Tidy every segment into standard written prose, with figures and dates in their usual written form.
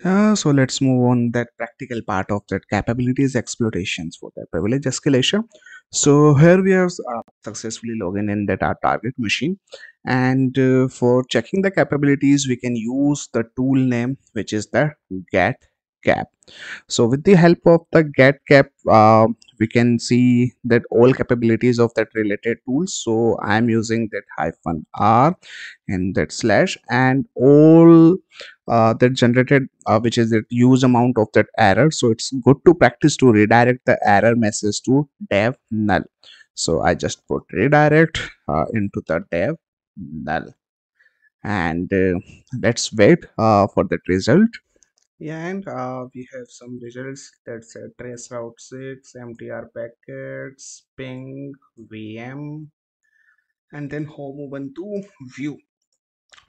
So let's move on that practical part of that capabilities exploitations for the privilege escalation. So here we have successfully logged in that our target machine, and for checking the capabilities we can use the tool name which is the get cap. So with the help of the get cap, we can see that all capabilities of that related tools. So I'm using that -r and that slash and all that generated which is the huge amount of that error. So it's good to practice to redirect the error message to dev null. So I just put redirect into the dev null, and let's wait for that result. Yeah, and we have some results that say trace route 6, MTR packets, ping, VM, and then home ubuntu view.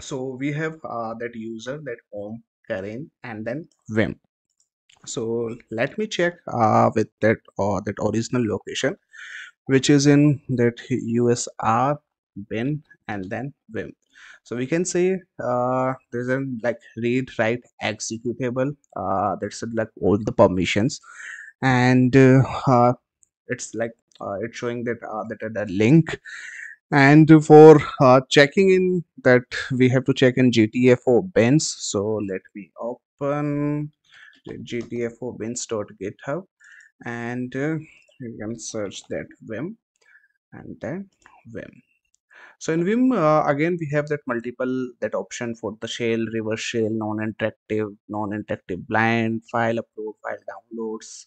So we have that user, that home, Karen, and then vim. So let me check with that original location, which is in that usr bin and then vim. So we can say there's a like read write executable, that's like all the permissions, and it's like it's showing that that link. And for checking in that, we have to check in gtfo bins. So let me open the gtfo bins.github, and you can search that vim and then vim. So in vim, again we have that multiple that option for the shell, reverse shell, non-interactive blind, file upload, file downloads,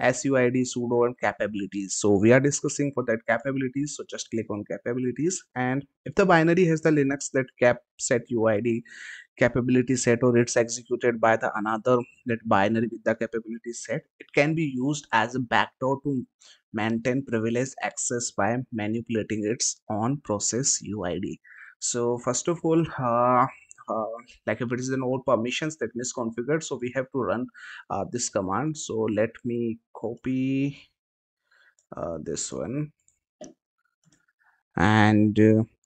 suid, sudo, and capabilities. So we are discussing for that capabilities, so just click on capabilities, and if the binary has the linux that cap set uid capability set, or it's executed by the another that binary with the capability set, it can be used as a backdoor to maintain privileged access by manipulating its own process UID. So first of all, like if it is an old permissions that misconfigured, so we have to run this command. So let me copy this one, and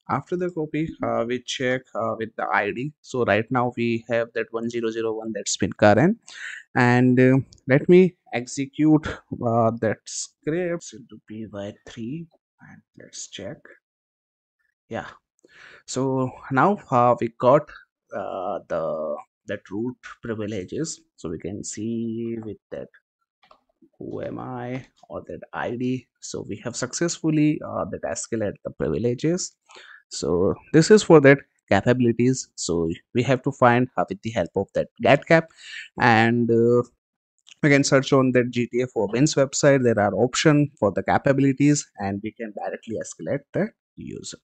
after the copy we check with the id. So right now we have that 1001 that's been current, and let me execute that script into py3, and let's check. Yeah, so now we got that root privileges. So we can see with that who am I or that ID. So we have successfully that escalate the privileges. So this is for that capabilities. So we have to find with the help of that get cap, and we can search on that GTA for Bins website. There are options for the capabilities, and we can directly escalate the users.